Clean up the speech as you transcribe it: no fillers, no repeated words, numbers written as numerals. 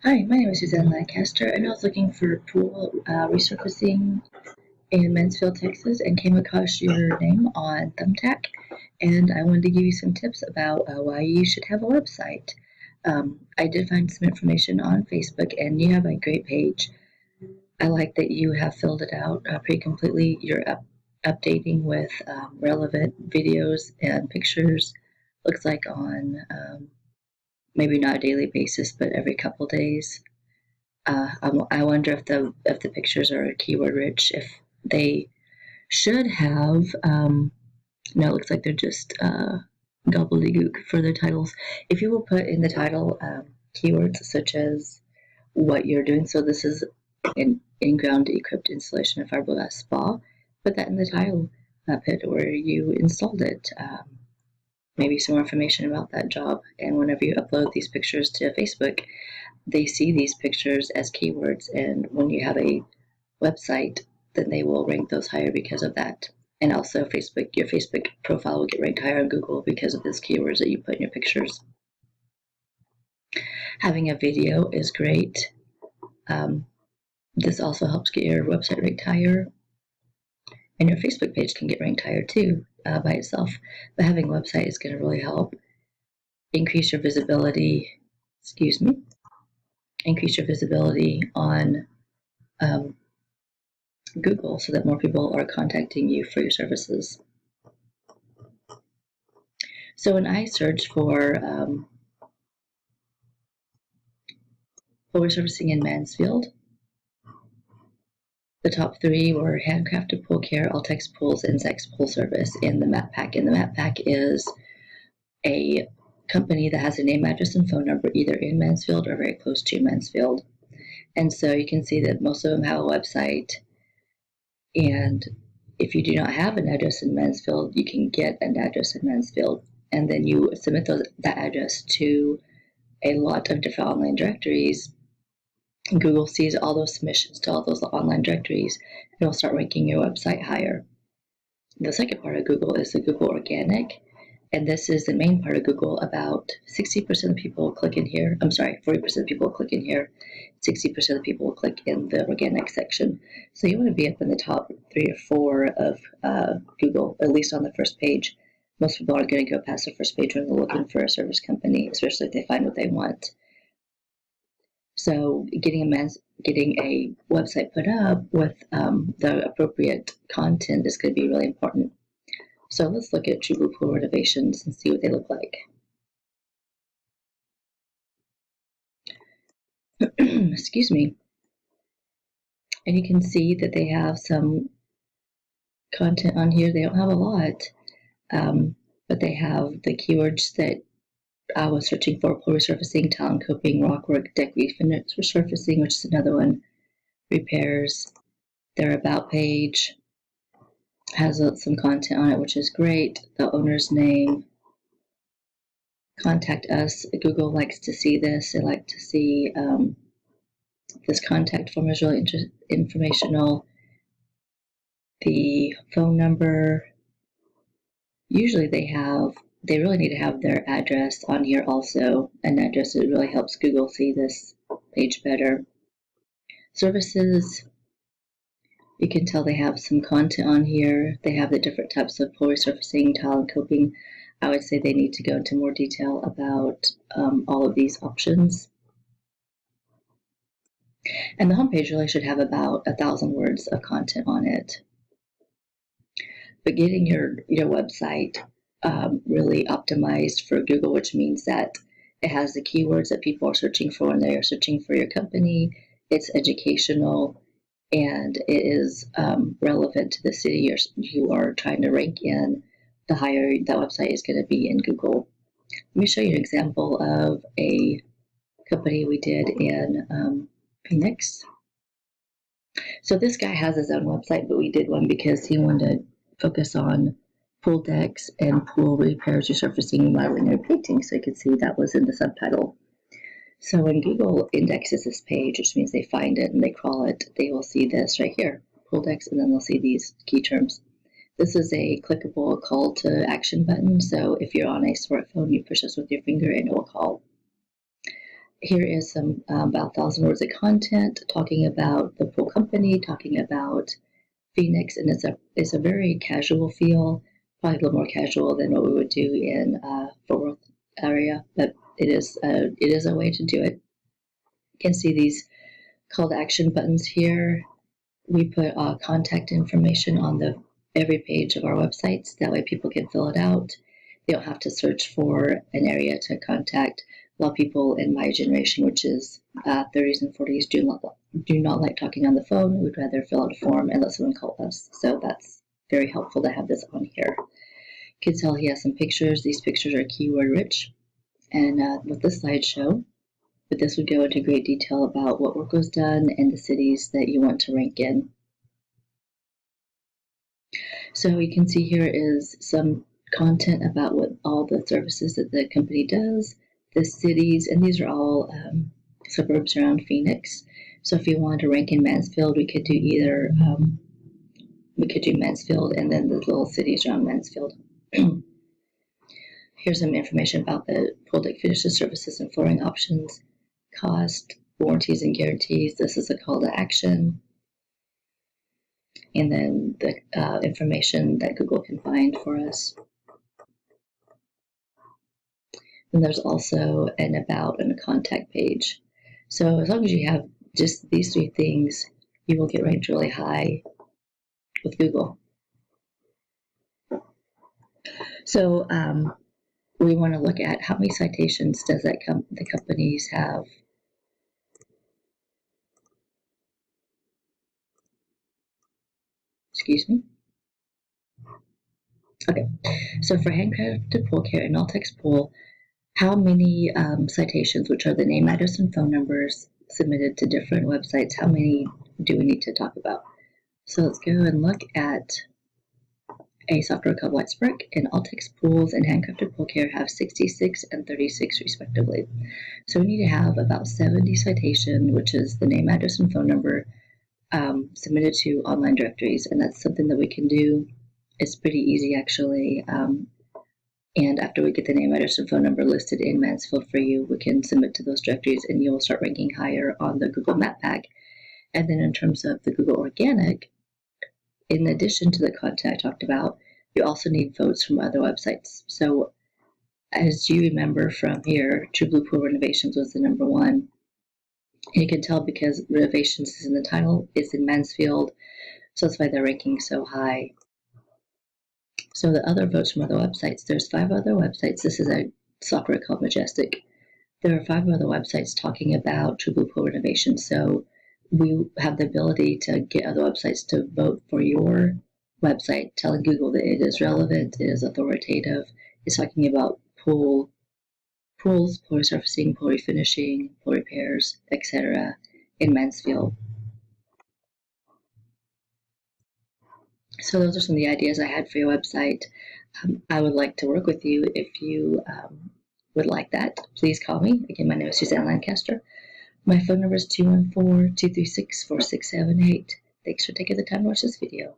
Hi, my name is Suzanne Lancaster, and I was looking for pool resurfacing in Mansfield, Texas, and came across your name on Thumbtack. And I wanted to give you some tips about why you should have a website. I did find some information on Facebook, and you have a great page. I like that you have filled it out pretty completely. You're updating with relevant videos and pictures. Looks like on maybe not a daily basis, but every couple days. I wonder if the pictures are keyword rich. If they should have. No, it looks like they're just gobbledygook for their titles. If you will put in the title keywords such as what you're doing, so this is an in-ground equipped installation of fiberglass spa. Put that in the title. Put where you installed it. Maybe some more information about that job. And whenever you upload these pictures to Facebook, they see these pictures as keywords, and when you have a website, then they will rank those higher because of that. And also your Facebook profile will get ranked higher on Google because of those keywords that you put in your pictures. Having a video is great. This also helps get your website ranked higher, and your Facebook page can get ranked higher too by itself. But having a website is going to really help increase your visibility. Increase your visibility on Google so that more people are contacting you for your services. So when I searched for pool resurfacing in Mansfield, the top three were Handcrafted Pool Care, Altex Pools, and Zex Pool Service in the Map Pack. And the Map Pack is a company that has a name, address, and phone number either in Mansfield or very close to Mansfield. And so you can see that most of them have a website. And if you do not have an address in Mansfield, you can get an address in Mansfield. And then you submit that address to a lot of different online directories. Google sees all those submissions to all those online directories and will start ranking your website higher. The second part of Google is the Google Organic. And this is the main part of Google. About 60% of people will click in here. 40% of people will click in here. 60% of people will click in the organic section. So you want to be up in the top 3 or 4 of Google, at least on the first page. Most people aren't going to go past the first page when they're looking for a service company, especially if they find what they want. So getting a website put up with the appropriate content is going to be really important. So let's look at True Blue Pool renovations and see what they look like. Excuse me. And you can see that they have some content on here. They don't have a lot, but they have the keywords that I was searching for: pool resurfacing, tile and coping, rockwork, deck resurfacing, which is another one, repairs. Their about page has some content on it, which is great. The owner's name. Contact us. Google likes to see this. They like to see this contact form is really informational. The phone number. Usually they really need to have their address on here also. An address, it really helps Google see this page better. Services. You can tell they have some content on here. They have the different types of pool resurfacing, tile and coping. I would say they need to go into more detail about all of these options. And the homepage really should have about 1,000 words of content on it. But getting your website really optimized for Google, which means that it has the keywords that people are searching for when they are searching for your company. It's educational, and it is relevant to the city you are trying to rank in. The higher that website is going to be in Google. Let me show you an example of a company we did in Phoenix. So this guy has his own website, but we did one because he wanted to focus on pool decks and pool repairs, resurfacing, remodeling, and painting. So you can see that was in the subtitle. So when Google indexes this page, which means they find it and they crawl it, they will see this right here, pool decks, and then they'll see these key terms. This is a clickable call to action button. So if you're on a smartphone, you push this with your finger and it will call. Here is some about 1,000 words of content talking about the pool company, talking about Phoenix, and it's a very casual feel, probably a little more casual than what we would do in Fort Worth area, but it is a way to do it. You can see these call to action buttons here. We put contact information on every page of our websites. That way people can fill it out. They don't have to search for an area to contact. A lot of people in my generation, which is 30s and 40s, do not like talking on the phone. We'd rather fill out a form and let someone call us. So that's very helpful to have this on here. You can tell he has some pictures. These pictures are keyword rich. And with the slideshow, but this would go into great detail about what work was done and the cities that you want to rank in. So you can see here is some content about what all the services that the company does, the cities, and these are all suburbs around Phoenix. So if you wanted to rank in Mansfield, we could do either, we could do Mansfield and then the little cities around Mansfield. Here's some information about the pool deck finishes, services, and flooring options, cost, warranties, and guarantees. This is a call to action. And then the information that Google can find for us. And there's also an about and a contact page. So as long as you have just these three things, you will get ranked really high with Google. So we want to look at how many citations does the companies have. Excuse me. Okay, so for handcrafted pool care and all-text pool, how many citations, which are the name, address, and phone numbers submitted to different websites, how many do we need to talk about? So let's go and look at a software called Lightspark, and all-text pools and handcrafted pool care have 66 and 36 respectively. So we need to have about 70 citation, which is the name, address, and phone number submitted to online directories, and that's something that we can do. It's pretty easy actually. And after we get the name, address, and phone number listed in Mansfield for you, we can submit to those directories and you'll start ranking higher on the Google Map Pack. And then in terms of the Google Organic, in addition to the content I talked about, you also need votes from other websites. So as you remember from here, True Blue Pool Renovations was the #1. And you can tell because Renovations is in the title, it's in Mansfield, so that's why they're ranking so high. So the other votes from other websites, there's 5 other websites. This is a software called Majestic. There are 5 other websites talking about True Blue Pool Renovation. So we have the ability to get other websites to vote for your website, telling Google that it is relevant, it is authoritative, it's talking about pools, pool resurfacing, pool refinishing, pool repairs, etc. in Mansfield. So those are some of the ideas I had for your website. I would like to work with you. If you would like that, please call me. Again, my name is Suzanne Lancaster. My phone number is 214-236-4678. Thanks for taking the time to watch this video.